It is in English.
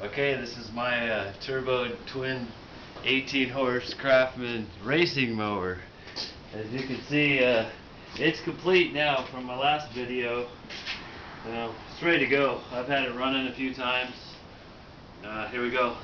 Okay, this is my turbo twin 18 horse Craftsman racing mower. As you can see, it's complete now from my last video. It's ready to go. I've had it running a few times. Here we go.